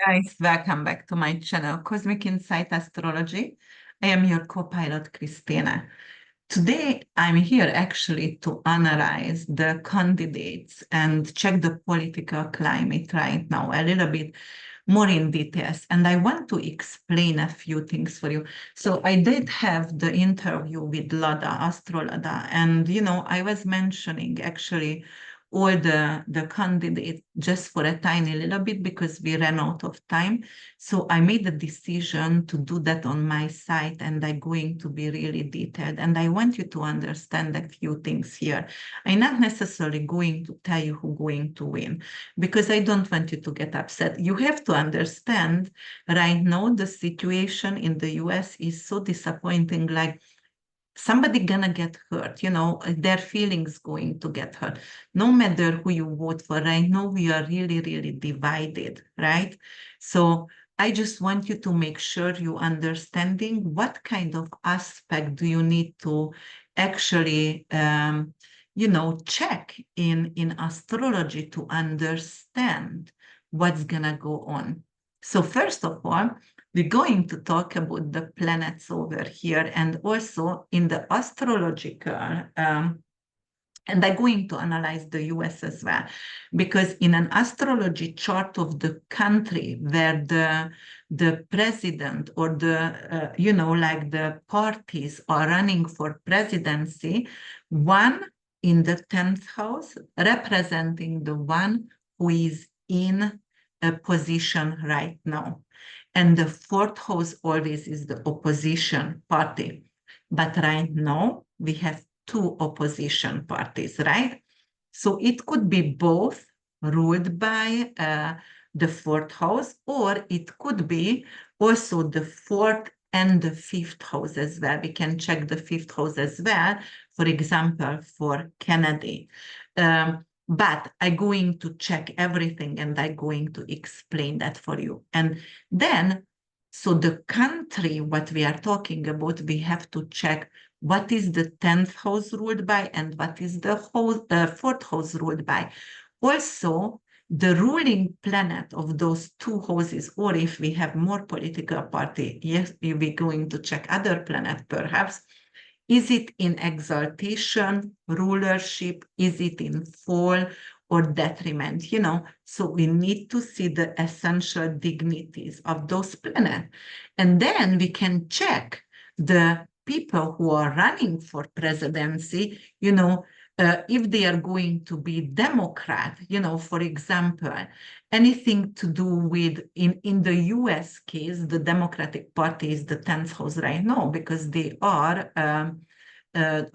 Guys, welcome back to my channel, Cosmic Insight Astrology. I am your co-pilot, Christina. Today, I'm here actually to analyze the candidates and check the political climate right now a little bit more in details. And I want to explain a few things for you. So I did have the interview with Lada, Astrolada, and I was mentioning actually all the candidates just for a tiny little bit because we ran out of time. So I made the decision to do that on my site, and I'm going to be really detailed. And I want you to understand a few things here. I'm not necessarily going to tell you who's going to win because I don't want you to get upset. You have to understand right now the situation in the US is so disappointing. Like, somebody gonna get hurt, their feelings going to get hurt. No matter who you vote for right now, we are really, really divided, right? So I just want you to make sure you understanding what kind of aspect do you need to actually check in astrology to understand what's gonna go on. So first of all, we're going to talk about the planets over here and also in the astrological, and I'm going to analyze the US as well, because in an astrology chart of the country where the president or like the parties are running for presidency, one in the 10th house representing the one who is in a position right now. And the fourth house always is the opposition party. But right now, we have two opposition parties, right? So it could be both ruled by the fourth house, or it could be also the fourth and the fifth house as well. We can check the fifth house as well, for example, for Kennedy. But I'm going to check everything and I'm going to explain that for you. And then, so the country, what we are talking about, we have to check what is the 10th house ruled by and what is the fourth house ruled by. Also, the ruling planet of those two houses, or if we have more political party, yes, you'll be going to check other planet perhaps. Is it in exaltation, rulership? Is it in fall or detriment? So we need to see the essential dignities of those planets. And then we can check the people who are running for presidency, if they are going to be Democrat, for example, anything to do with, in the US case, the Democratic Party is the 10th house right now because they are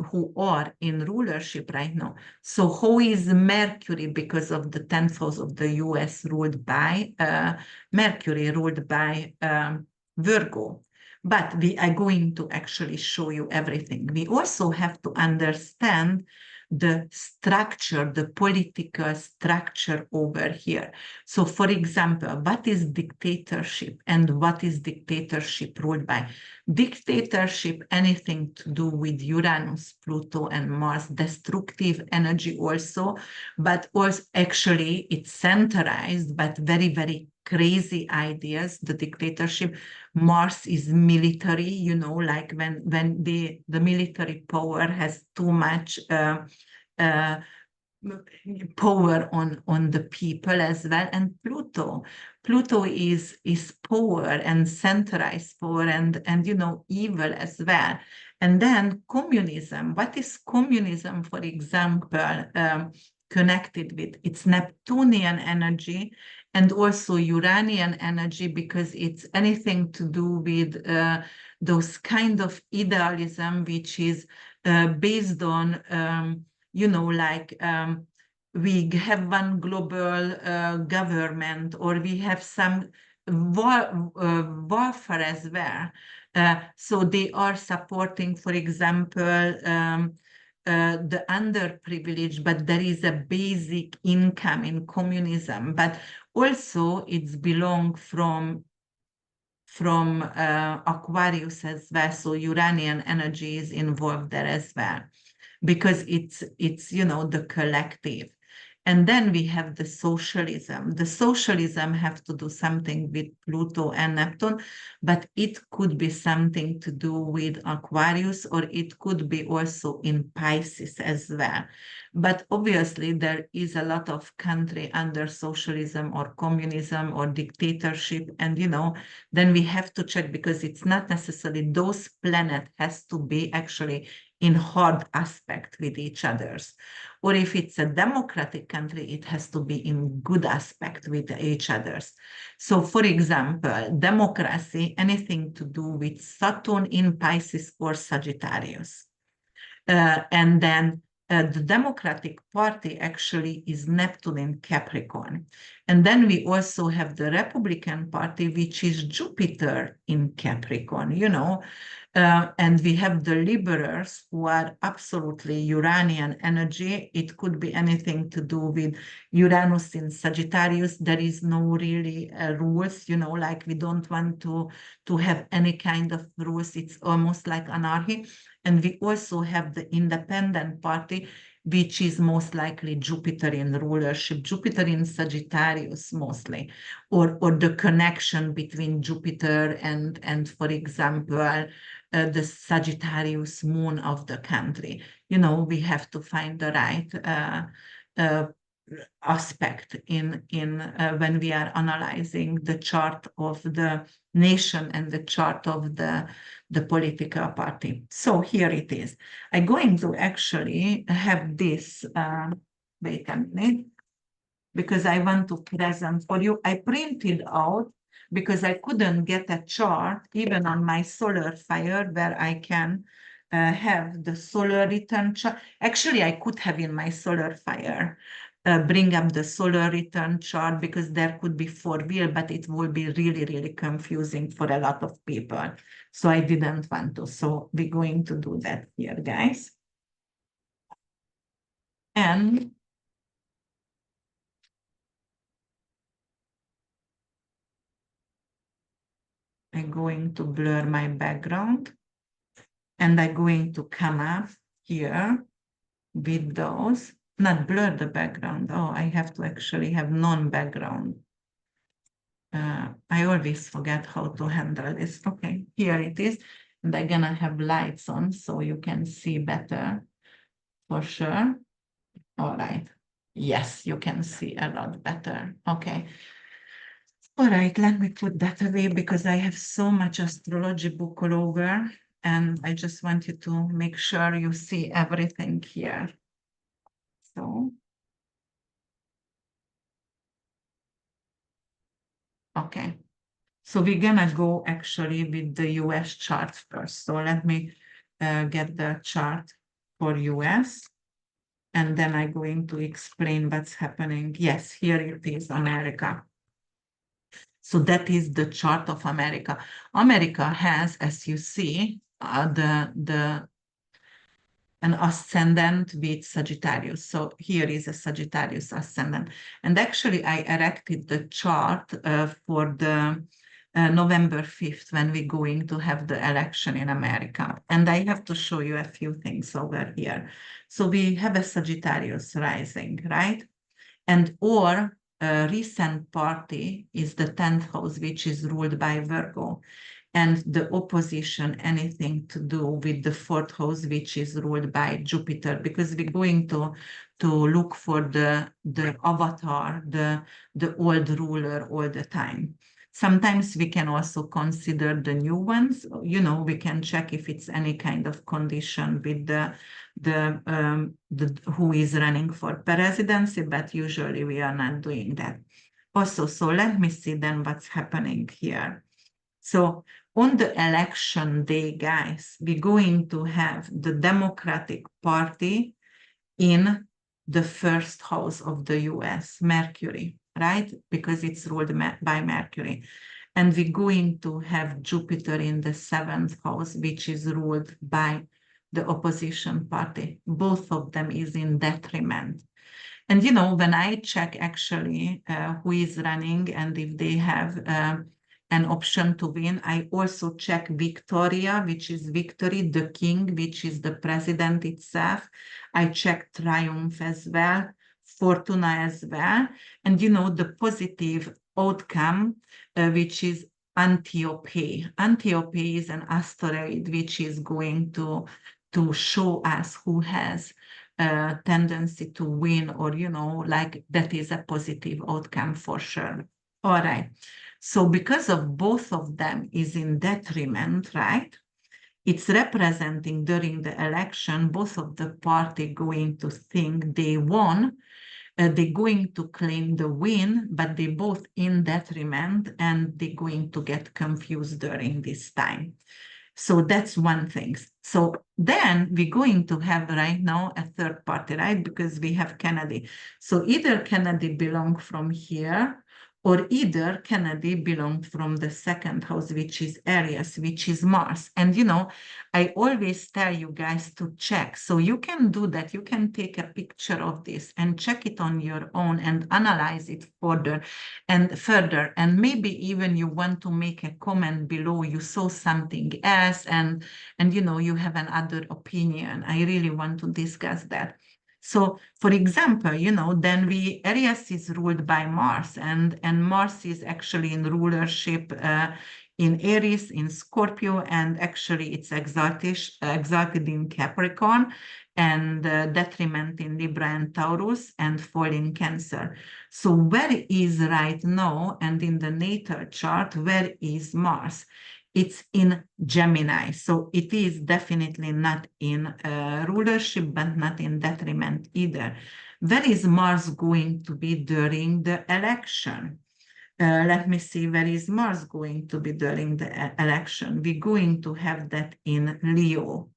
who are in rulership right now. So how is Mercury, because of the 10th house of the US ruled by Mercury, ruled by Virgo? But we are going to actually show you everything. We also have to understand the structure, the political structure over here. So for example, what is dictatorship and what is dictatorship ruled by? Dictatorship, anything to do with Uranus, Pluto, and Mars, destructive energy also, but also actually it's centralized, but very, very crazy ideas. The dictatorship, Mars is military, like when the military power has too much uh, power on the people as well. And Pluto is power and centralized power and evil as well. And then communism. What is communism, for example, connected with? It's Neptunian energy and also Uranian energy, because it's anything to do with those kind of idealism which is based on we have one global government, or we have some warfare as well. So they are supporting, for example, the underprivileged, but there is a basic income in communism. But also it's belong from Aquarius as well. So Uranian energy is involved there as well, because it's the collective. And then we have the socialism. The socialism have to do something with Pluto and Neptune, but it could be something to do with Aquarius, or it could be also in Pisces as well. But obviously, there is a lot of country under socialism or communism or dictatorship. And, then we have to check, because it's not necessarily those planet has to be actually in hard aspect with each others. Or if it's a democratic country, it has to be in good aspect with each others. So for example, democracy, anything to do with Saturn in Pisces or Sagittarius. And then the Democratic Party actually is Neptune in Capricorn. And then we also have the Republican Party, which is Jupiter in Capricorn, and we have the liberals, who are absolutely Uranian energy. It could be anything to do with Uranus in Sagittarius. There is no really rules, like we don't want to have any kind of rules. It's almost like anarchy. And we also have the independent party, which is most likely Jupiter in rulership, Jupiter in Sagittarius mostly, or the connection between Jupiter and for example, the Sagittarius moon of the country. We have to find the right uh, aspect in when we are analyzing the chart of the nation and the chart of the political party. So here it is. I'm going to actually have this, wait a minute, because I want to present for you. I printed out, because I couldn't get a chart even on my solar fire where I can have the solar return chart. Actually, I could have in my solar fire bring up the solar return chart, because there could be 4-wheel, but it will be really, really confusing for a lot of people. So I didn't want to. So we're going to do that here, guys. And I'm going to blur my background, and I'm going to come up here with those, not blur the background. Oh, I have to actually have non-background. I always forget how to handle this. Okay, here it is. And I'm gonna have lights on so you can see better for sure. All right. Yes, you can see a lot better. Okay. All right, let me put that away, because I have so much astrology book all over, and I just want you to make sure you see everything here. So, okay. So we're gonna go actually with the US chart first. So let me get the chart for US, and then I'm going to explain what's happening. Yes, here it is, America. So that is the chart of America. America has, as you see, an ascendant with Sagittarius. So here is a Sagittarius ascendant. And actually, I erected the chart for the November 5th, when we're going to have the election in America. And I have to show you a few things over here. So we have a Sagittarius rising, right? And or a recent party is the 10th house, which is ruled by Virgo. And the opposition, anything to do with the 4th house, which is ruled by Jupiter, because we're going to look for the avatar, the old ruler all the time. Sometimes we can also consider the new ones. We can check if it's any kind of condition with the who is running for presidency, but usually we are not doing that. Also, so let me see then what's happening here. So on the election day, guys, we're going to have the Democratic Party in the 1st house of the US, Mercury, right? Because it's ruled by Mercury. And we're going to have Jupiter in the 7th house, which is ruled by the opposition party. Both of them is in detriment. And, when I check actually who is running and if they have an option to win, I also check Victoria, which is victory, the king, which is the president itself. I check triumph as well, Fortuna as well. And, the positive outcome, which is Antiope. Antiope is an asteroid which is going to show us who has a tendency to win, or, like that is a positive outcome for sure. All right. So because of both of them is in detriment, right? It's representing during the election, both of the party going to think they won, they're going to claim the win, but they both in detriment, and they're going to get confused during this time. So that's one thing. So then we're going to have right now a third party, right? Because we have Kennedy. So either Kennedy belong from here, or either Kennedy belonged from the second house, which is Aries, which is Mars. And, I always tell you guys to check. So you can do that. You can take a picture of this and check it on your own and analyze it further. And maybe even you want to make a comment below, you saw something else, and you have another opinion. I really want to discuss that. So, for example, then Aries is ruled by Mars, and Mars is actually in rulership in Aries, in Scorpio, and actually it's exalted in Capricorn, and detriment in Libra and Taurus, and fall in Cancer. So where is right now, and in the natal chart, where is Mars? It's in Gemini. So it is definitely not in rulership, but not in detriment either. Where is Mars going to be during the election? Let me see, where is Mars going to be during the election? We're going to have that in Leo.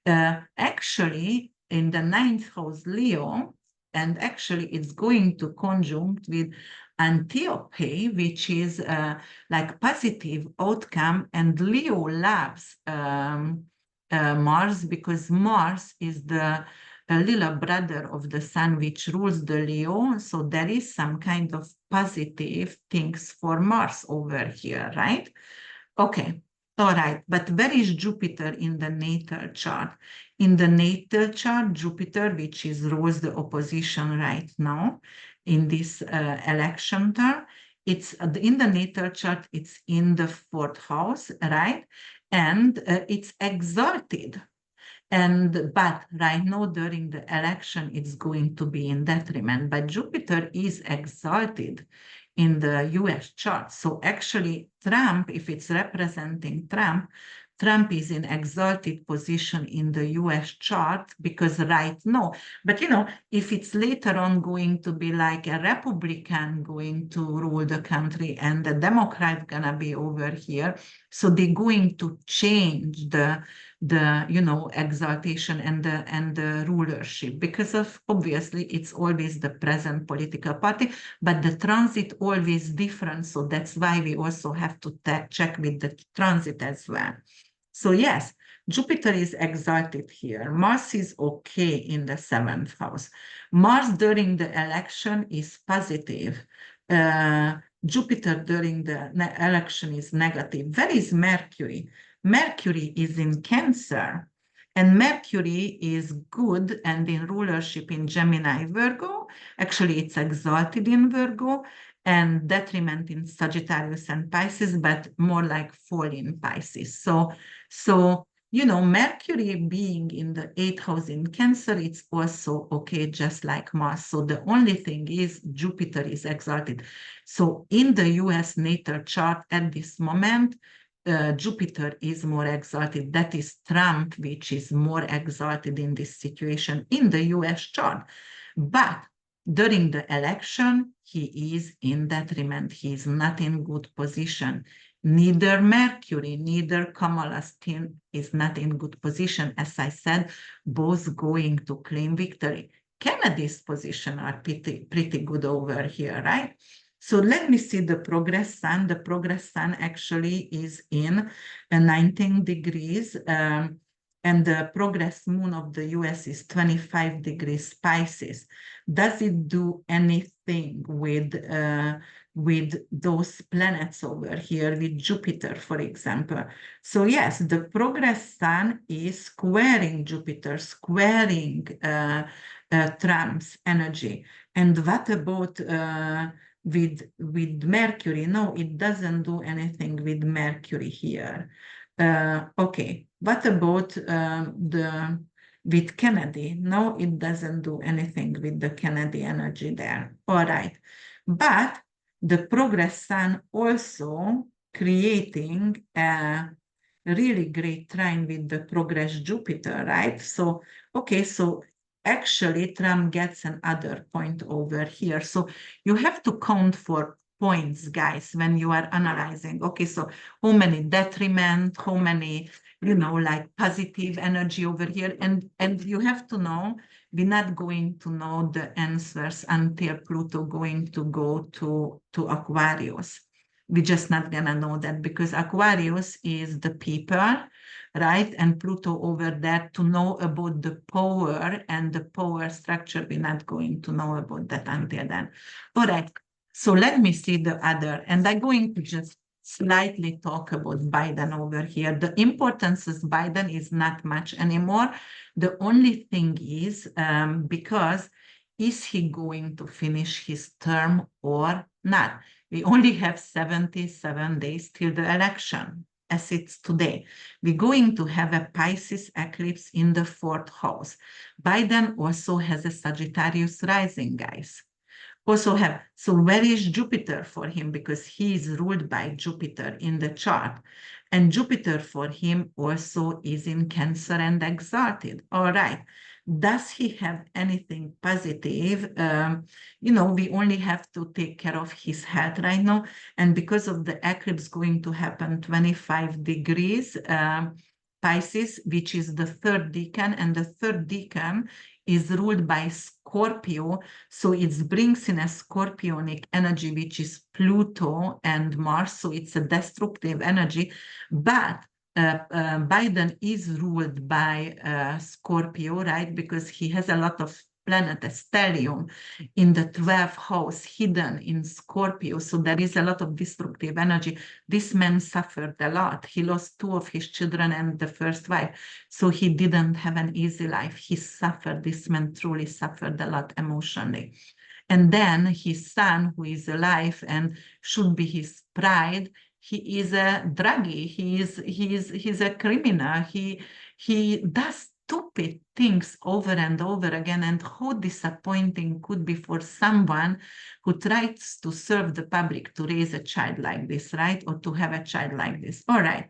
Actually, in the ninth house, Leo, and actually it's going to conjunct with Antiope, which is like positive outcome, and Leo loves Mars, because Mars is the little brother of the sun, which rules the Leo. So there is some kind of positive things for Mars over here, right? Okay. All right, but where is Jupiter in the natal chart? In the natal chart, Jupiter, which is rules the opposition right now in this election term, it's in the natal chart, it's in the fourth house, right? And it's exalted. But right now during the election, it's going to be in detriment. But Jupiter is exalted in the US chart. So actually Trump, if it's representing Trump, Trump is in exalted position in the US chart, because right now, but if it's later on going to be like a Republican going to rule the country and the Democrat gonna be over here, so they're going to change the exaltation and the rulership, because of obviously it's always the present political party, but the transit always different. So that's why we also have to check with the transit as well. So yes, Jupiter is exalted here. Mars is okay in the seventh house. Mars during the election is positive. Jupiter during the election is negative. Where is Mercury? Mercury is in Cancer, and Mercury is good and in rulership in Gemini, Virgo. Actually, it's exalted in Virgo and detriment in Sagittarius and Pisces, but more like fall in Pisces. So Mercury being in the eighth house in Cancer, it's also okay, just like Mars. So the only thing is Jupiter is exalted. So in the US natal chart at this moment, Jupiter is more exalted. That is Trump, which is more exalted in this situation in the US chart. But during the election, he is in detriment. He is not in good position. Neither Mercury, neither Kamala's team is not in good position. As I said, both going to claim victory. Kennedy's position are pretty good over here, right? So let me see the progress sun. The progress sun actually is in 19 degrees, and the progress moon of the US is 25 degrees Pisces. Does it do anything with those planets over here, with Jupiter, for example? So yes, the progress sun is squaring Jupiter, squaring Trump's energy. And what about with Mercury? No, it doesn't do anything with Mercury here. Okay, what about the with Kennedy? No, it doesn't do anything with the Kennedy energy there. All right, but the progress sun also creating a really great trine with the progress Jupiter, right? So, okay, so actually Trump gets another point over here. So you have to count for points, guys, when you are analyzing. Okay, so how many detriment, how many, like positive energy over here. And you have to know, we're not going to know the answers until Pluto going to go to Aquarius. We're just not gonna know that because Aquarius is the people, right? And Pluto over there to know about the power and the power structure. We're not going to know about that until then. All right. So let me see the other, and I'm going to just slightly talk about Biden over here. The importance of Biden is not much anymore. The only thing is because is he going to finish his term or not? We only have 77 days till the election, as it's today. We're going to have a Pisces eclipse in the 4th house. Biden also has a Sagittarius rising, guys. Also have, so where is Jupiter for him? Because he is ruled by Jupiter in the chart. And Jupiter for him also is in Cancer and exalted. All right. Does he have anything positive? We only have to take care of his health right now. And because of the eclipse going to happen 25 degrees, Pisces, which is the 3rd decan, and the 3rd decan is ruled by Scorpio. So it brings in a scorpionic energy, which is Pluto and Mars. So it's a destructive energy. But Biden is ruled by Scorpio, right? Because he has a lot of planet, a stellium, in the 12th house, hidden in Scorpio. So there is a lot of destructive energy. This man suffered a lot. He lost 2 of his children and the first wife. So he didn't have an easy life. He suffered. This man truly suffered a lot emotionally. And then his son, who is alive and should be his pride, he is a druggie. He's a criminal. He does stupid things over and over again. And how disappointing could be for someone who tries to serve the public to raise a child like this, right? Or to have a child like this. All right.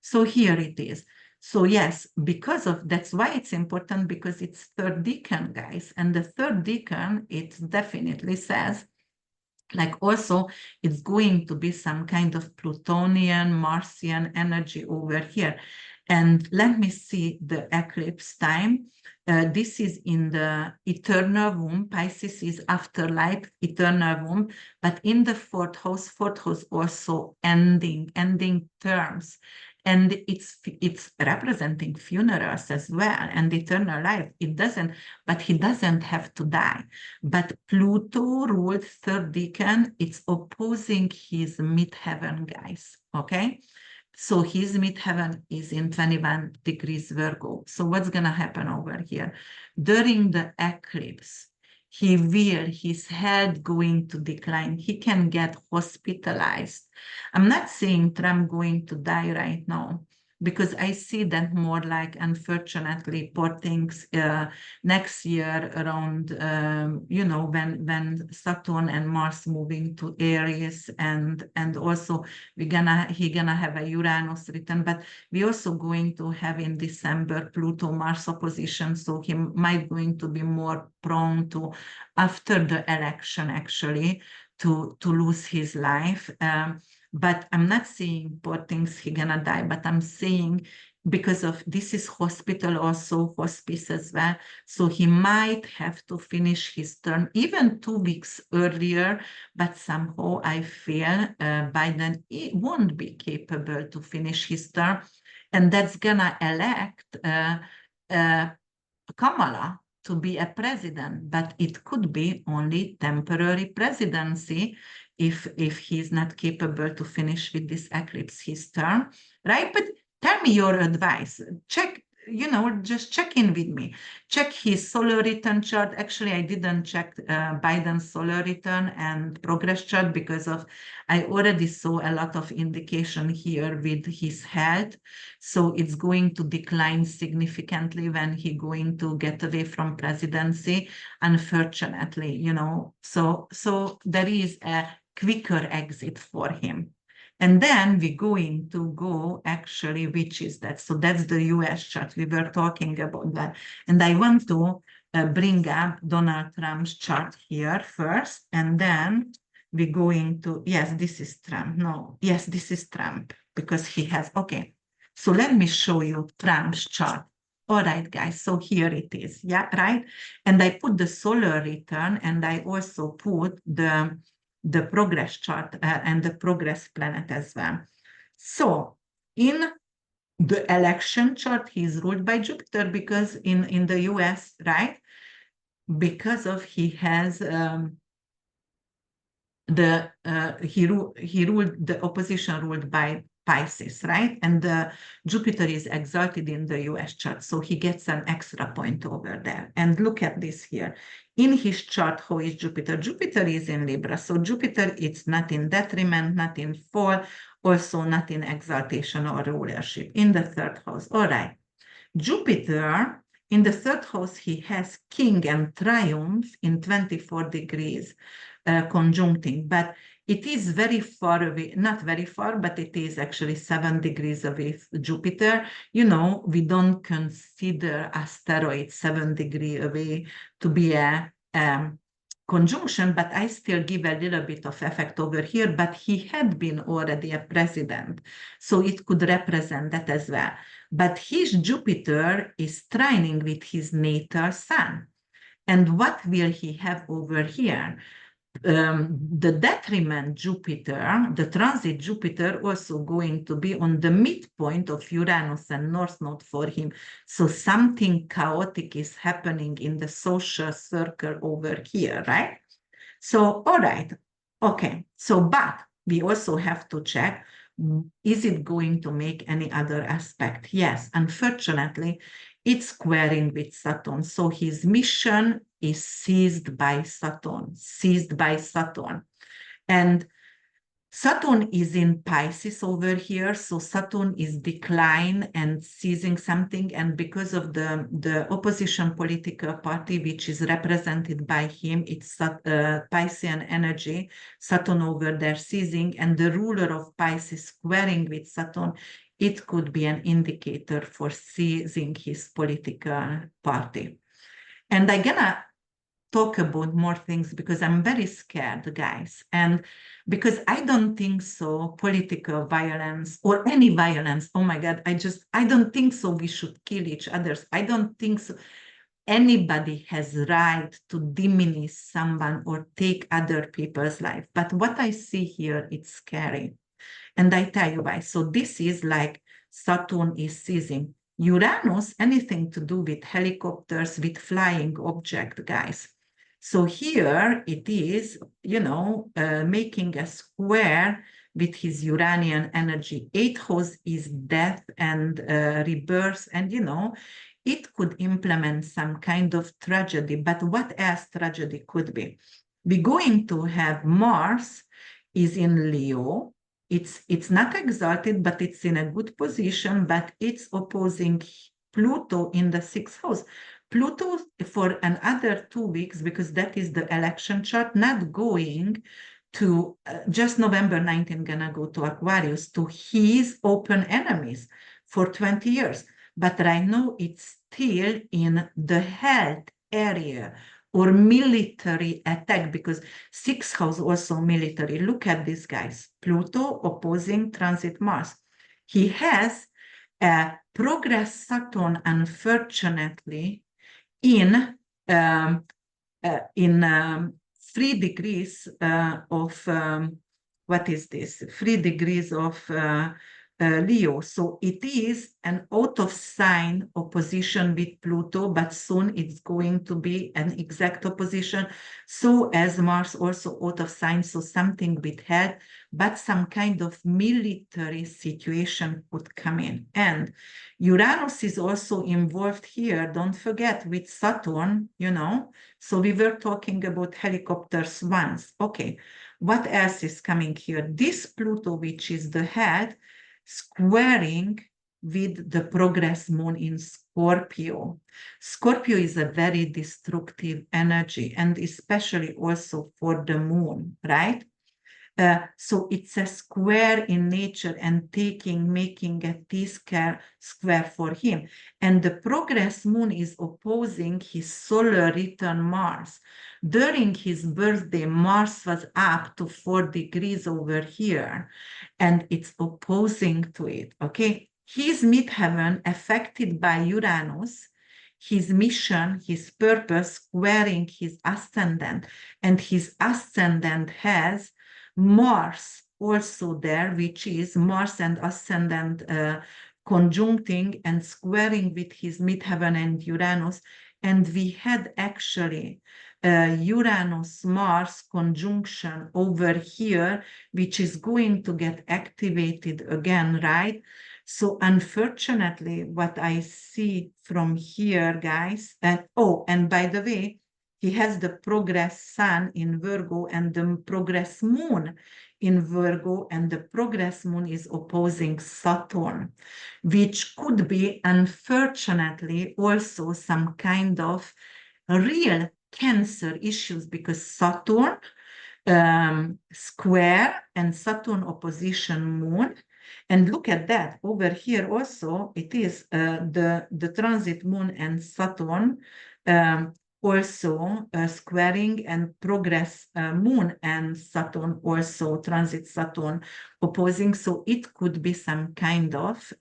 So here it is. So yes, because of that's why it's important, because it's 3rd decan, guys. And the 3rd decan, it definitely says, like also it's going to be some kind of Plutonian, Martian energy over here. And let me see the eclipse time. This is in the eternal womb. Pisces is afterlife, eternal womb. But in the 4th house also ending terms. And it's representing funerals as well and eternal life. It doesn't, but he doesn't have to die. But Pluto ruled 3rd decan, it's opposing his midheaven, guys, okay? So his midheaven is in 21 degrees Virgo. So what's going to happen over here? During the eclipse, his health going to decline. He can get hospitalized. I'm not saying Trump going to die right now, because I see that more like, unfortunately, poor things next year around, when Saturn and Mars moving to Aries, and also he gonna have a Uranus return, but we also going to have in December Pluto Mars opposition, so he might going to be more prone to, after the election actually, to lose his life. But I'm not saying poor things he gonna die, but I'm saying because of this is hospital also, hospice as well. So he might have to finish his term even 2 weeks earlier, but somehow I feel Biden won't be capable to finish his term. And that's gonna elect Kamala to be a president, but it could be only temporary presidency if he's not capable to finish with this eclipse his term, right? But tell me your advice. Check just check in with me. Check his solar return chart. Actually, I didn't check Biden's solar return and progress chart because I already saw a lot of indication here with his health. So it's going to decline significantly when he's going to get away from presidency, unfortunately, So there is a quicker exit for him. And then we're going to go actually, which is that? So that's the US chart. We were talking about that. And I want to bring up Donald Trump's chart here first. And then we're going to, yes, this is Trump. No, yes, this is Trump because he has, okay. So let me show you Trump's chart. All right, guys, so here it is, yeah, right? And I put the solar return and I also put the progress chart and the progress planet as well. So in the election chart, he's ruled by Jupiter because in the US, right? Because of he has he ruled the opposition ruled by Pisces, right? And Jupiter is exalted in the US chart, so he gets an extra point over there. And look at this here. In his chart, how is Jupiter? Jupiter is in Libra, so Jupiter it's not in detriment, not in fall, also not in exaltation or rulership, in the third house. All right. Jupiter, in the third house, he has King and Triumph in 24 degrees conjuncting, but it is very far away, not very far, but it is actually 7 degrees away from Jupiter. We don't consider asteroids 7 degrees away to be a conjunction, but I still give a little bit of effect over here, but he had been already a president, so it could represent that as well. But his Jupiter is trining with his natal sun. And what will he have over here? The detriment Jupiter, the transit Jupiter, also going to be on the midpoint of Uranus and North Node for him. So something chaotic is happening in the social circle over here, right? So, all right. Okay. So, but we also have to check, is it going to make any other aspect? Yes. Unfortunately, it's squaring with Saturn. So his mission is seized by Saturn. And Saturn is in Pisces over here, so Saturn is decline and seizing something, and because of the opposition political party, which is represented by him, it's Piscean energy, Saturn over there seizing, and the ruler of Pisces squaring with Saturn, it could be an indicator for seizing his political party. And I'm gonna talk about more things because I'm very scared, guys. And because I don't think so, political violence or any violence, oh my God, I don't think so we should kill each other. I don't think so. Anybody has right to diminish someone or take other people's life. But what I see here, it's scary. And I tell you why. So this is like Saturn is seizing. Uranus, anything to do with helicopters, with flying object, guys. So here it is, making a square with his Uranian energy. 8th house is death and rebirth, and it could implement some kind of tragedy. But what else tragedy could be? We're going to have Mars is in Leo. It's not exalted, but it's in a good position, but it's opposing Pluto in the 6th house. Pluto for another 2 weeks, because that is the election chart, not going to just November 19th, gonna go to Aquarius, to his open enemies for 20 years. But right now it's still in the health area or military attack, because 6th house also military. Look at this, guys. Pluto opposing transit Mars. He has a progress Saturn, unfortunately, in 3 degrees of what is this? 3 degrees of Leo. So it is an out of sign opposition with Pluto, but soon it's going to be an exact opposition. So as Mars also out of sign, so something with head, but some kind of military situation could come in. And Uranus is also involved here, don't forget, with Saturn, you know. So we were talking about helicopters once. Okay, what else is coming here? This Pluto, which is the head, squaring with the progress moon in Scorpio. Scorpio is a very destructive energy, and especially also for the moon, right? So it's a square in nature and making a T-square for him. And the progress moon is opposing his solar return Mars. During his birthday, Mars was up to 4 degrees over here, and it's opposing to it, okay? His midheaven affected by Uranus, his mission, his purpose, squaring his ascendant, and his ascendant has Mars also there, which is Mars and ascendant conjuncting and squaring with his midheaven and Uranus. And we had actually Uranus-Mars conjunction over here, which is going to get activated again, right? So unfortunately, what I see from here, guys, and by the way, he has the progress sun in Virgo and the progress moon in Virgo, and the progress moon is opposing Saturn, which could be, unfortunately, also some kind of real Cancer issues, because Saturn square and Saturn opposition moon. And look at that over here also, it is the transit moon and Saturn also squaring, and progress moon and Saturn also transit Saturn opposing. So it could be some kind of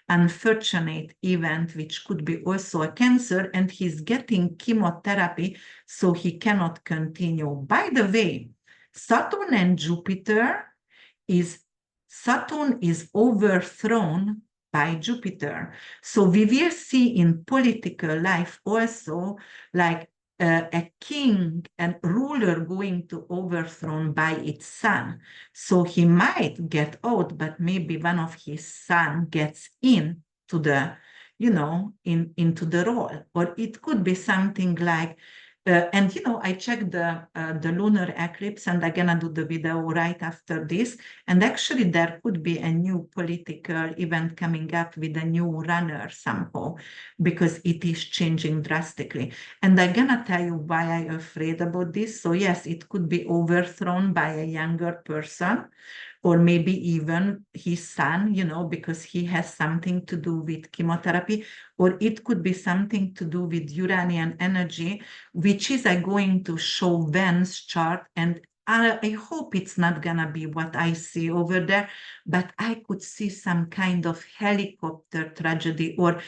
unfortunate event, which could be also a Cancer, and he's getting chemotherapy, so he cannot continue. By the way, Saturn and Jupiter Saturn is overthrown by Jupiter. So we will see in political life also like a king and ruler going to overthrown by its son. So he might get out, but maybe one of his son gets into the, into the role. Or it could be something like, and I checked the lunar eclipse, and I'm gonna do the video right after this. And actually, there could be a new political event coming up with a new runner somehow, because it is changing drastically. And I'm gonna tell you why I'm afraid about this. So yes, it could be overthrown by a younger person, or maybe even his son, because he has something to do with chemotherapy, or it could be something to do with Uranian energy, which is going to show Ven's chart. And I hope it's not gonna be what I see over there, but I could see some kind of helicopter tragedy, or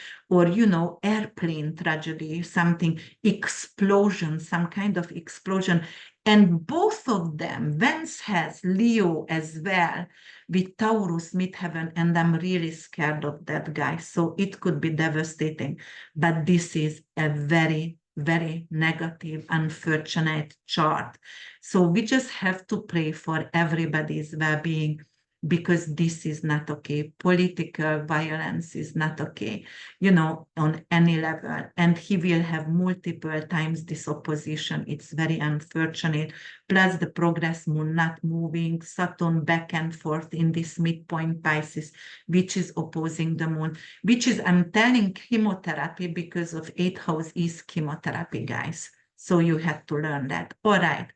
airplane tragedy, something, explosion, some kind of explosion. And both of them, Vance has Leo as well, with Taurus midheaven, and I'm really scared of that guy. So it could be devastating, but this is a very, very negative, unfortunate chart. So we just have to pray for everybody's well-being, because this is not okay. Political violence is not okay, on any level. And he will have multiple times this opposition. It's very unfortunate. Plus the progress moon not moving, Saturn back and forth in this midpoint Pisces, which is opposing the moon, which is, I'm telling, chemotherapy, because of 8th house is chemotherapy, guys. So you have to learn that. All right.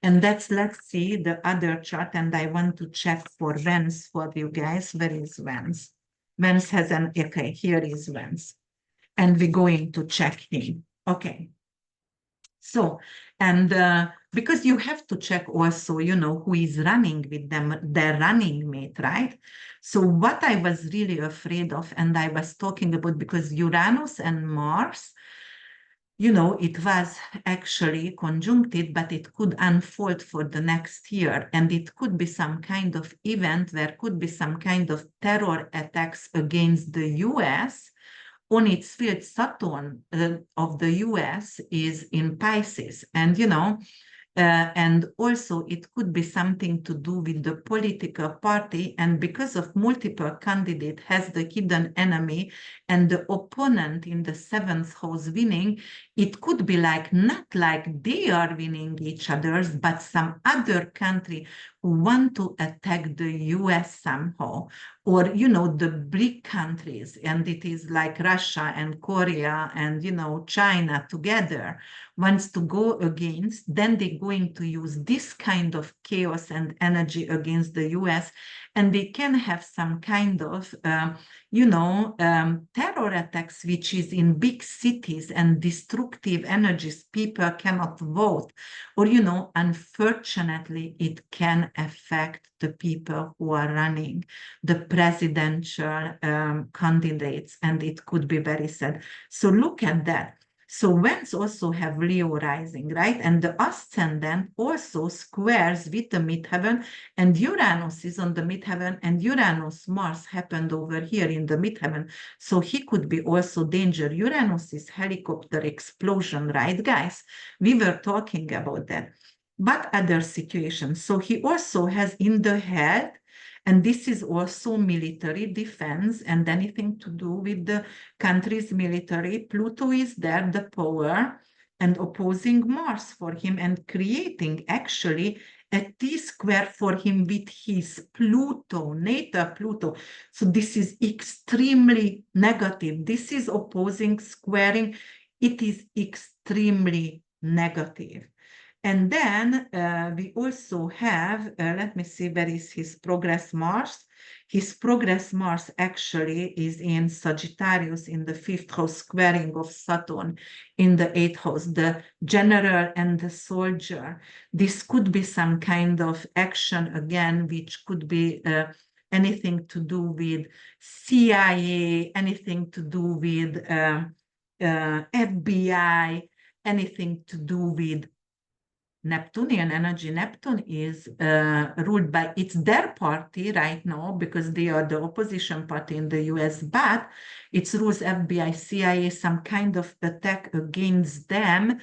And let's see the other chart. And I want to check for Venus for you guys. Where is Venus? Venus has okay, here is Venus. And we're going to check him. Okay. So, and because you have to check also, who is running with them, their running mate, right? So what I was really afraid of, and I was talking about, because Uranus and Mars, it was actually conjuncted, but it could unfold for the next year. And it could be some kind of event, there could be some kind of terror attacks against the US. On its field, Saturn of the US is in Pisces. And also it could be something to do with the political party, and because of multiple candidate has the hidden enemy and the opponent in the seventh house winning, it could be like not like they are winning each other's, but some other country who want to attack the US somehow, or the BRIC countries, and it is like Russia and Korea and China together wants to go against, then they're going to use this kind of chaos and energy against the US, and they can have some kind of, terror attacks, which is in big cities and destructive energies. People cannot vote, or, unfortunately, it can affect the people who are running the presidential candidates, and it could be very sad. So look at that. So Vents also have Leo rising, right? And the ascendant also squares with the midheaven, and Uranus is on the midheaven, and Uranus Mars happened over here in the midheaven. So he could be also danger. Uranus is helicopter explosion, right, guys? We were talking about that. But other situations. So he also has in the head, and this is also military defense and anything to do with the country's military. Pluto is there, the power, and opposing Mars for him and creating actually a T-square for him with his Pluto, natal Pluto. So this is extremely negative. This is opposing squaring. It is extremely negative. And then we also have, let me see, where is his progress Mars? His progress Mars actually is in Sagittarius in the 5th house, squaring of Saturn in the 8th house, the general and the soldier. This could be some kind of action again, which could be anything to do with CIA, anything to do with FBI, anything to do with Neptunian energy. Neptune is ruled by, it's their party right now because they are the opposition party in the US, but it rules FBI, CIA, some kind of attack against them,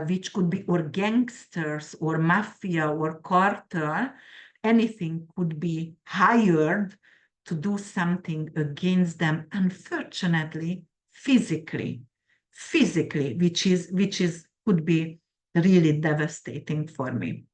which could be or gangsters or mafia or cartel. Anything could be hired to do something against them, unfortunately, physically, which is could be really devastating for me,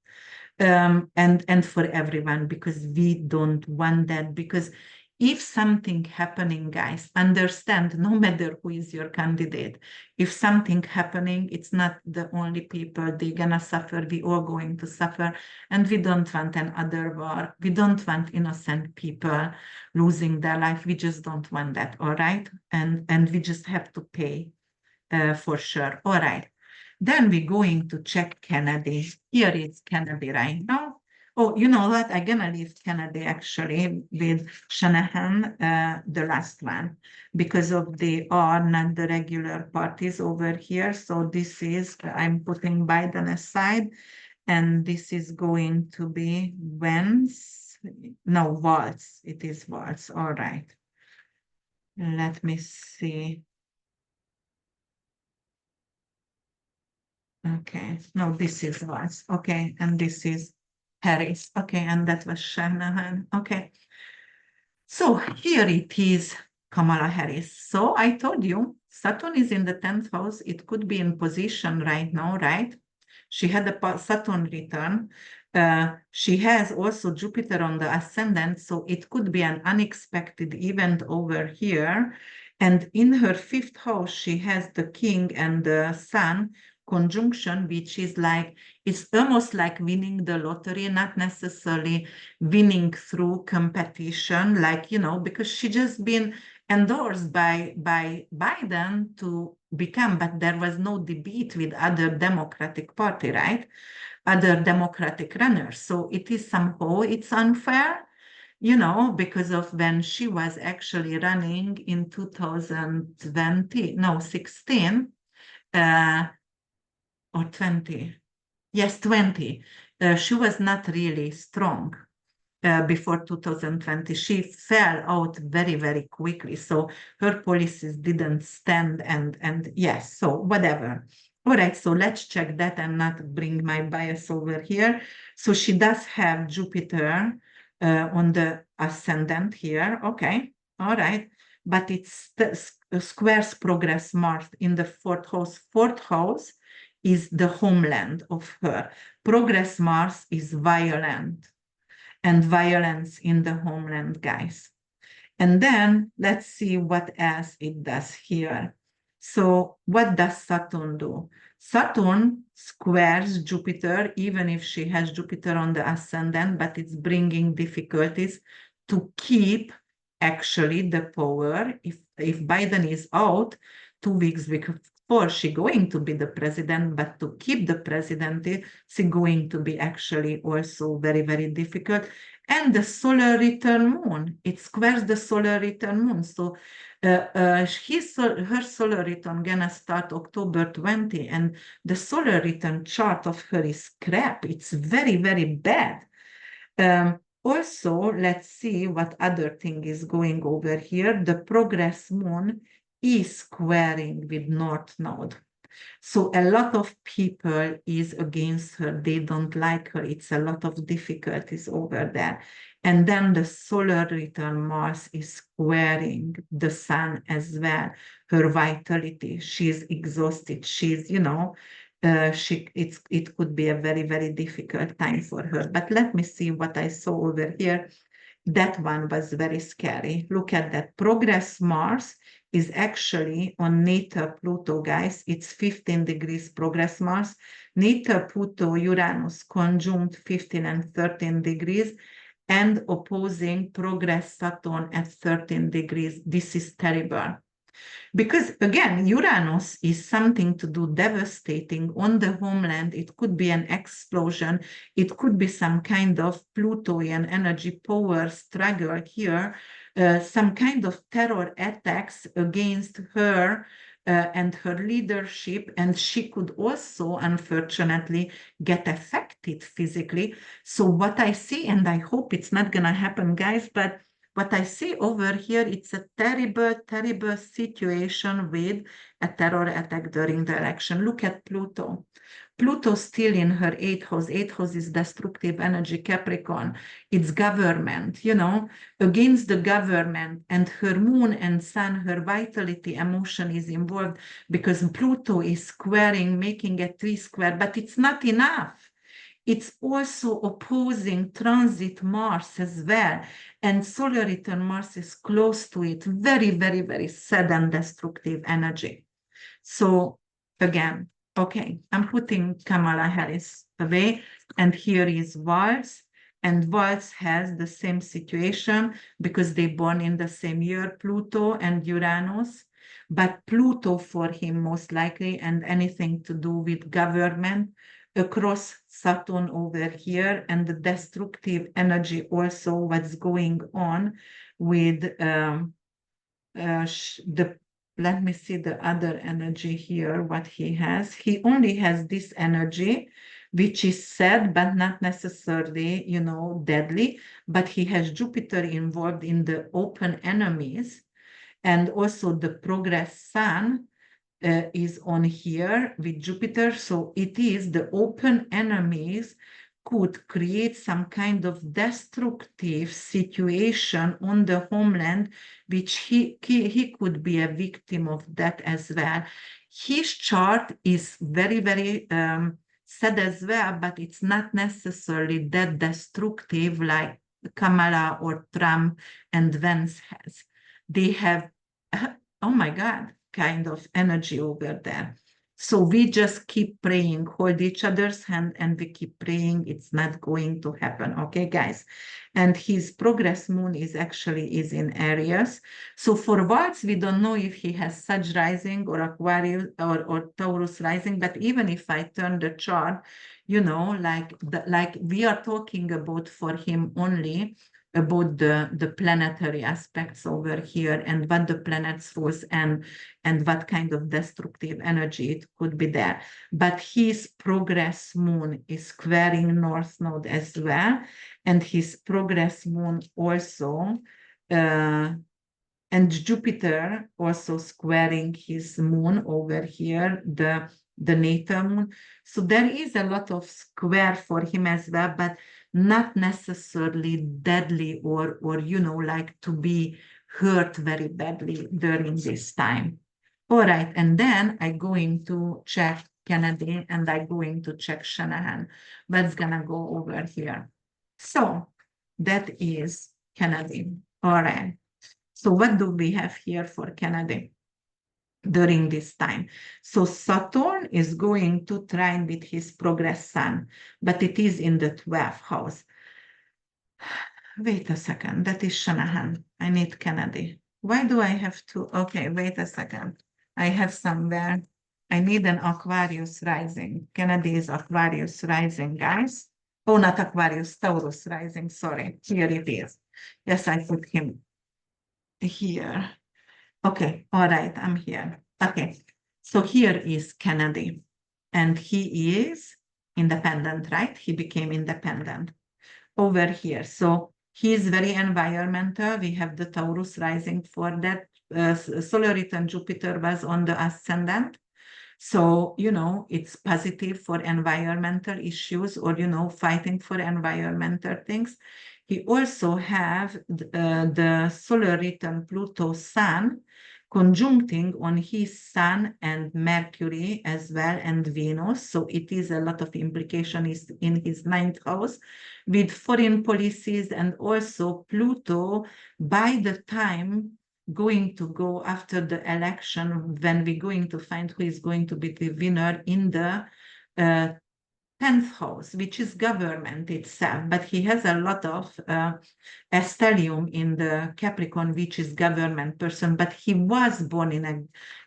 and for everyone, because we don't want that. Because if something happening, guys, understand, no matter who is your candidate, if something happening, it's not the only people they're gonna suffer. We all going to suffer, and we don't want another war. We don't want innocent people losing their life. We just don't want that. All right, and we just have to pay for sure. All right. Then we're going to check Kennedy. Here is Kennedy right now. Oh, you know what? I'm gonna leave Kennedy actually with Shanahan, the last one, because of they are not the regular parties over here. So this is, I'm putting Biden aside, and this is going to be Vance. No, Waltz. It is Waltz. All right. Let me see. Okay, no, this is Vance. Okay, and this is Harris. Okay, and that was Shanahan. Okay, so here it is, Kamala Harris. So I told you, Saturn is in the 10th house. It could be in position right now, right? She had a Saturn return. She has also Jupiter on the ascendant, so it could be an unexpected event over here. And in her 5th house, she has the king and the sun conjunction, which is like, it's almost like winning the lottery, not necessarily winning through competition, like, because she just been endorsed by Biden to become, but there was no debate with other Democratic Party, right? Other Democratic runners. So it is somehow, it's unfair, because of when she was actually running in 2020, no, 16, or 20. Yes, 20. She was not really strong before 2020. She fell out very, very quickly. So her policies didn't stand and yes, so whatever. All right, so let's check that and not bring my bias over here. So she does have Jupiter on the ascendant here. Okay, all right. But it's squares progress Mars in the fourth house. Fourth house is the homeland of her. Progress Mars is violent and violence in the homeland, guys. And then let's see what else it does here. So what does Saturn do? Saturn squares Jupiter, even if she has Jupiter on the ascendant, but it's bringing difficulties to keep actually the power. If Biden is out 2 weeks before she's going to be the president, but to keep the presidency, it's going to be actually also very, very difficult. And the solar return moon, it squares the solar return moon. So her solar return gonna start October 20, and the solar return chart of her is crap. It's very, very bad. Also, let's see what other thing is going over here. The progress moon is squaring with North Node. So a lot of people is against her. They don't like her. It's a lot of difficulties over there. And then the solar return Mars is squaring the sun as well. Her vitality, she's exhausted. She's, it could be a very, very difficult time for her. But let me see what I saw over here. That one was very scary. Look at that. Progress Mars is actually on natal Pluto, guys. It's 15 degrees progress Mars. Natal Pluto, Uranus conjunct 15 and 13 degrees and opposing progress Saturn at 13 degrees. This is terrible. Because again, Uranus is something to do devastating on the homeland. It could be an explosion. It could be some kind of Plutoian energy power struggle here, some kind of terror attacks against her and her leadership. And she could also, unfortunately, get affected physically. So what I see, and I hope it's not going to happen, guys, but what I see over here, it's a terrible, terrible situation with a terror attack during the election. Look at Pluto. Pluto still in her 8th house. 8th house is destructive energy, Capricorn. It's government, against the government, and her moon and sun, her vitality, emotion is involved because Pluto is squaring, making a 3 square, but it's not enough. It's also opposing transit Mars as well. And solar return Mars is close to it. Very, very, very sad and destructive energy. So again, okay, I'm putting Kamala Harris away. And here is Waltz. And Waltz has the same situation because they born in the same year, Pluto and Uranus. But Pluto for him most likely, and anything to do with government, across Saturn over here, and the destructive energy also what's going on with let me see the other energy here, what he has. He only has this energy, which is sad, but not necessarily, deadly, but he has Jupiter involved in the open enemies, and also the progress sun, is on here with Jupiter. So it is the open enemies could create some kind of destructive situation on the homeland, which he could be a victim of that as well. His chart is very, very sad as well, but it's not necessarily that destructive like Kamala or Trump and Vance has. They have, oh my God, kind of energy over there. So we just keep praying, hold each other's hand, and we keep praying. It's not going to happen, okay, guys? And his progress moon is in Aries. So for Waltz, we don't know if he has Sag rising or Aquarius or Taurus rising, but even if I turn the chart, like we are talking about for him only about the planetary aspects over here and what the planets rules and what kind of destructive energy it could be there. But his progress moon is squaring North Node as well, and his progress moon also and Jupiter also squaring his moon over here, the natal moon. So there is a lot of square for him as well, but not necessarily deadly or like to be hurt very badly during this time. All right, and then I'm going to check Kennedy and I'm going to check Shanahan. What's gonna go over here? So that is Kennedy. All right. So what do we have here for Kennedy during this time? So Saturn is going to trine with his progress sun, but it is in the 12th house. Wait a second, that is Shanahan. I need Kennedy. Why do I have to? Okay, wait a second. I have somewhere. I need an Aquarius rising. Kennedy is Aquarius rising, guys. Oh, not Aquarius, Taurus rising. Sorry, here it is. Yes, I put him here. Okay, all right, I'm here. Okay, so here is Kennedy, and he is independent, right? He became independent over here. So he is very environmental. We have the Taurus rising for that. Solar return Jupiter was on the ascendant. So, it's positive for environmental issues or, fighting for environmental things. He also have the solar return Pluto Sun conjuncting on his Sun and Mercury as well and Venus. So it is a lot of implications in his 9th house with foreign policies and also Pluto by the time going to go after the election when we're going to find who is going to be the winner in the 10th house, which is government itself, but he has a lot of stellium in the Capricorn, which is government person, but he was born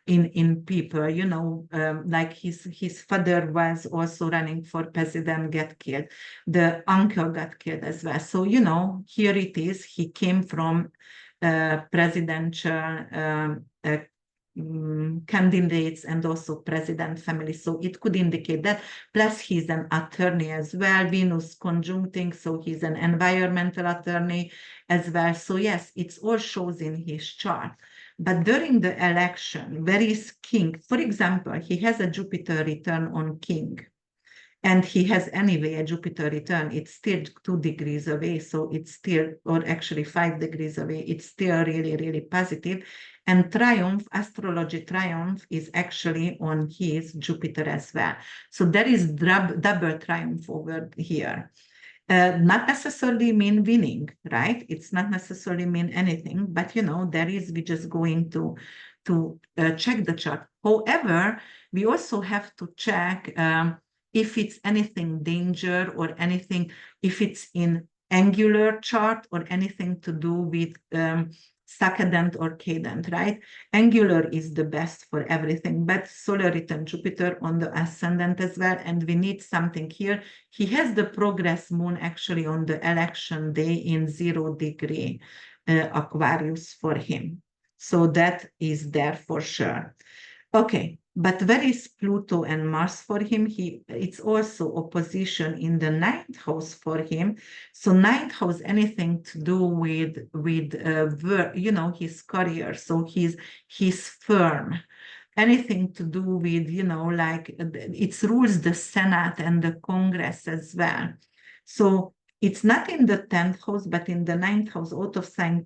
in people, like his father was also running for president, get killed. The uncle got killed as well. So, here it is. He came from presidential candidates and also president family. So it could indicate that. Plus, he's an attorney as well, Venus conjuncting, so he's an environmental attorney as well. So yes, it's all shows in his chart. But during the election, where is King? For example, he has a Jupiter return on King. And he has anyway a Jupiter return. It's still 2 degrees away. So it's still, or actually 5 degrees away. It's still really, really positive. And triumph, astrology triumph is actually on his Jupiter as well. So there is double triumph over here. Not necessarily mean winning, right? It's not necessarily mean anything, but there is, we're just going to check the chart. However, we also have to check if it's anything danger or anything, if it's in angular chart or anything to do with secondant or cadent, right? Angular is the best for everything, but solar return Jupiter on the ascendant as well, and we need something here. He has the progress moon actually on the election day in 0 degree Aquarius for him. So that is there for sure. Okay, but where is Pluto and Mars for him? It's also opposition in the 9th house for him. So 9th house, anything to do with his career. So he's firm. Anything to do with, like it rules the Senate and the Congress as well. So it's not in the 10th house, but in the 9th house, out of sign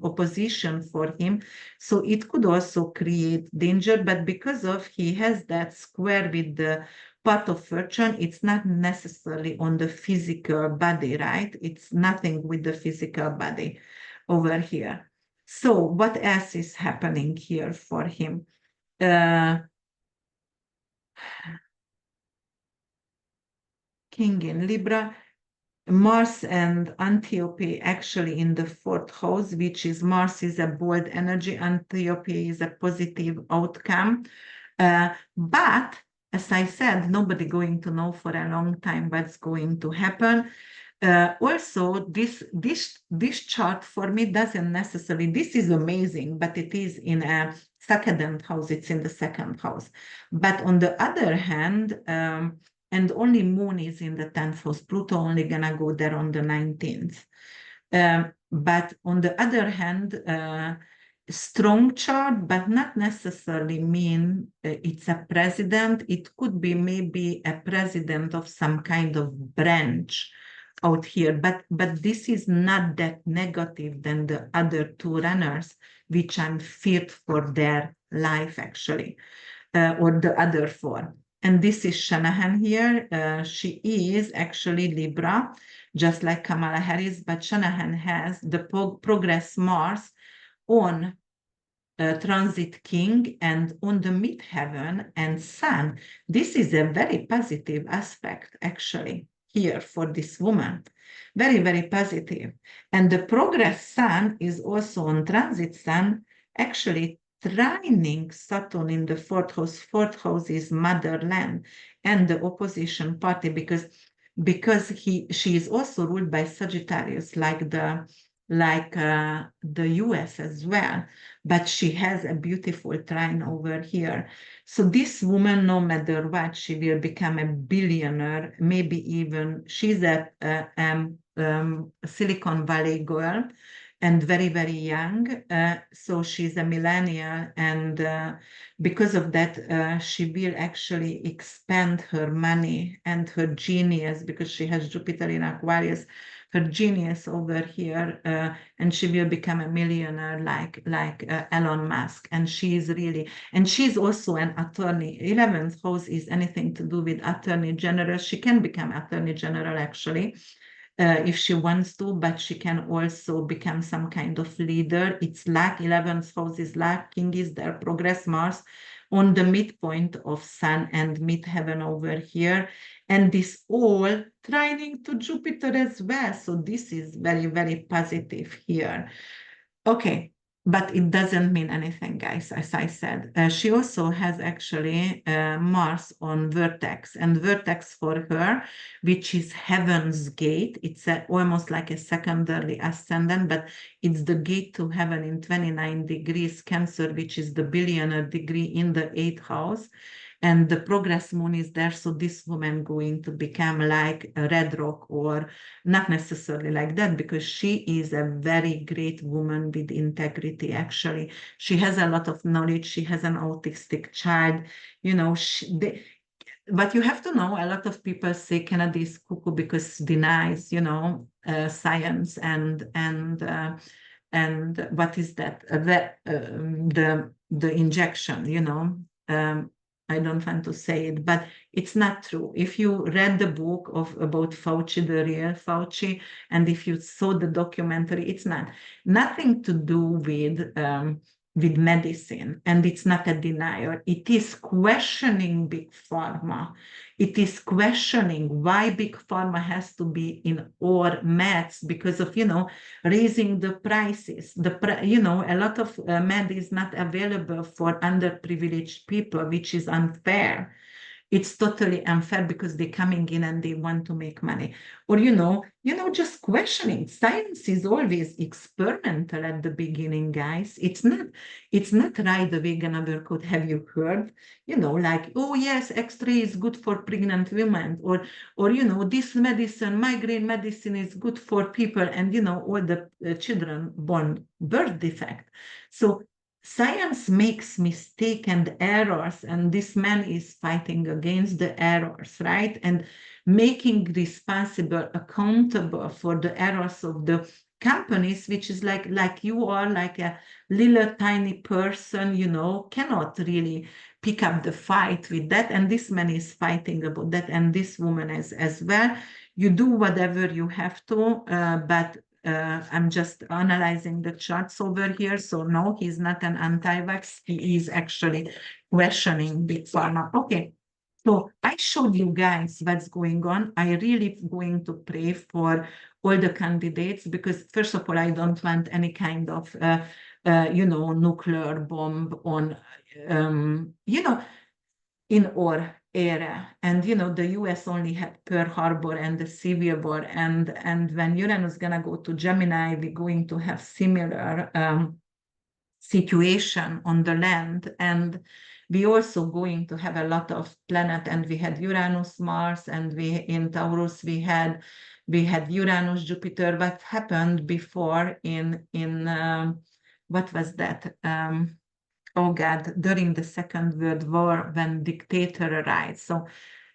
opposition for him. So it could also create danger, but because of he has that square with the part of fortune, it's not necessarily on the physical body, right? It's nothing with the physical body over here. So what else is happening here for him? King in Libra. Mars and Antiope actually in the 4th house, which is Mars is a bold energy, Antiope is a positive outcome. But as I said, nobody going to know for a long time what's going to happen. Also, this chart for me doesn't necessarily, this is amazing, but it is in a second house, it's in the second house. But on the other hand, and only Moon is in the 10th house, Pluto only gonna go there on the 19th. But on the other hand, strong chart, but not necessarily mean it's a president. It could be maybe a president of some kind of branch out here, but this is not that negative than the other two runners, which I'm feared for their life actually, or the other four. And this is Shanahan here. She is actually Libra, just like Kamala Harris, but Shanahan has the progress Mars on transit King and on the midheaven and Sun. This is a very positive aspect actually here for this woman. Very, very positive. And the progress Sun is also on transit Sun, actually trining Saturn in the fourth house. Fourth house is motherland and the opposition party because she is also ruled by Sagittarius, like the US as well, but she has a beautiful trine over here. So this woman, no matter what, she will become a billionaire, maybe even she's a Silicon Valley girl and very, very young. So she's a millennial, and because of that, she will actually expand her money and her genius because she has Jupiter in Aquarius, her genius over here, and she will become a millionaire like Elon Musk. And she's also an attorney. 11th house is anything to do with attorney general. She can become attorney general actually. If she wants to, but she can also become some kind of leader. It's luck. 11th house is luck. King is there. Progress Mars on the midpoint of Sun and midheaven over here. And this all trining to Jupiter as well. So this is very, very positive here. Okay. But it doesn't mean anything, guys, as I said. She also has actually Mars on vertex, and vertex for her, which is heaven's gate. It's almost like a secondary ascendant, but it's the gate to heaven in 29 degrees Cancer, which is the billionaire degree in the 8th house. And the progress moon is there. So this woman going to become like a red rock, or not necessarily like that, because she is a very great woman with integrity. Actually, she has a lot of knowledge. She has an autistic child. But you have to know, a lot of people say Kennedy is cuckoo because denies, science and what is that? The injection, I don't want to say it, but it's not true. If you read the book about Fauci, the real Fauci, and if you saw the documentary, it's nothing to do with medicine, and it's not a denier. It is questioning big pharma. It is questioning why big pharma has to be in our meds because of raising the prices. A lot of med is not available for underprivileged people, which is unfair. It's totally unfair because they're coming in and they want to make money. Or, just questioning. Science is always experimental at the beginning, guys. It's not right the way gonna work out. Have you heard? Like, oh yes, X-ray is good for pregnant women, or this medicine, migraine medicine is good for people, and all the children born birth defect. So science makes mistake and errors, and this man is fighting against the errors, right? And making responsible, accountable for the errors of the companies, which is like you are like a little tiny person, cannot really pick up the fight with that. And this man is fighting about that, and this woman as well. You do whatever you have to, but I'm just analyzing the charts over here. So no, he's not an anti-vax. He is actually questioning big pharma. Okay. So I showed you guys what's going on. I really going to pray for all the candidates because first of all, I don't want any kind of, nuclear bomb on, in our era. And, the US only had Pearl Harbor and the Civil War. And when Uranus is going to go to Gemini, we're going to have similar situation on the land. And we also going to have a lot of planet, and we had Uranus, Mars, and we in Taurus we had Uranus, Jupiter. What happened before in what was that? Oh God, during the Second World War when dictator arrived. So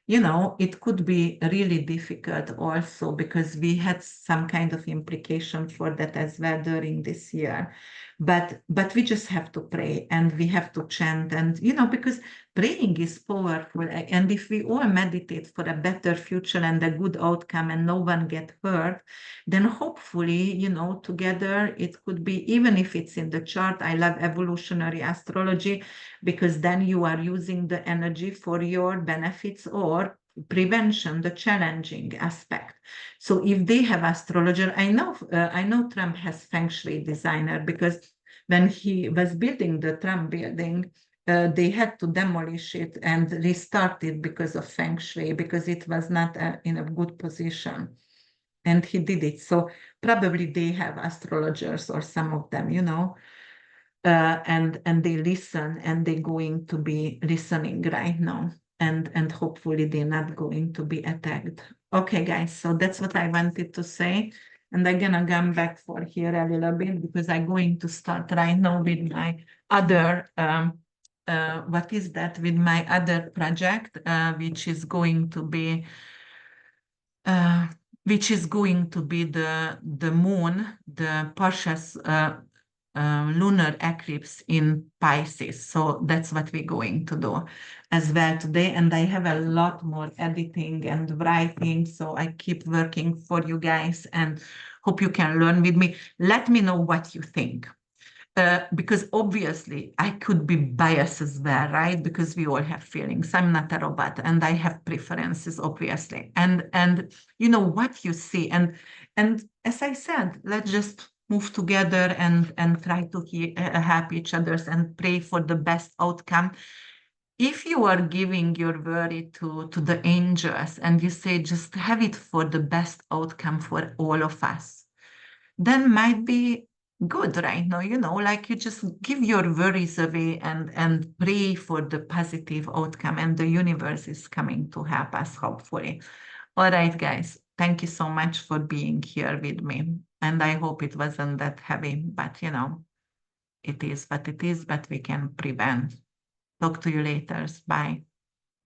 it could be really difficult also because we had some kind of implication for that as well during this year. But we just have to pray and we have to chant, and because praying is powerful. And if we all meditate for a better future and a good outcome and no one get hurt, then hopefully, together it could be, even if it's in the chart. I love evolutionary astrology because then you are using the energy for your benefits or prevention, the challenging aspect. So if they have astrologer, I know Trump has feng shui designer, because when he was building the Trump building, they had to demolish it and restart it because of feng shui, because it was not in a good position. And he did it. So probably they have astrologers, or some of them, and they listen, and they're going to be listening right now. And hopefully they're not going to be attacked. Okay, guys, so that's what I wanted to say. And I'm gonna come back for here a little bit because I'm going to start right now with my other, what is that? With my other project, which is going to be the moon, the partial lunar eclipse in Pisces. So that's what we're going to do as well today. And I have a lot more editing and writing, so I keep working for you guys and hope you can learn with me. Let me know what you think. Because obviously I could be biased as well, right? Because we all have feelings. I'm not a robot, and I have preferences, obviously. And what you see. And as I said, let's just move together and try to help each other and pray for the best outcome. If you are giving your worry to the angels and you say, just have it for the best outcome for all of us, then might be good right now, like you just give your worries away and pray for the positive outcome, and the universe is coming to help us, hopefully. All right, guys, thank you so much for being here with me. And I hope it wasn't that heavy, but it is what it is, but we can prevent. Talk to you later. Bye.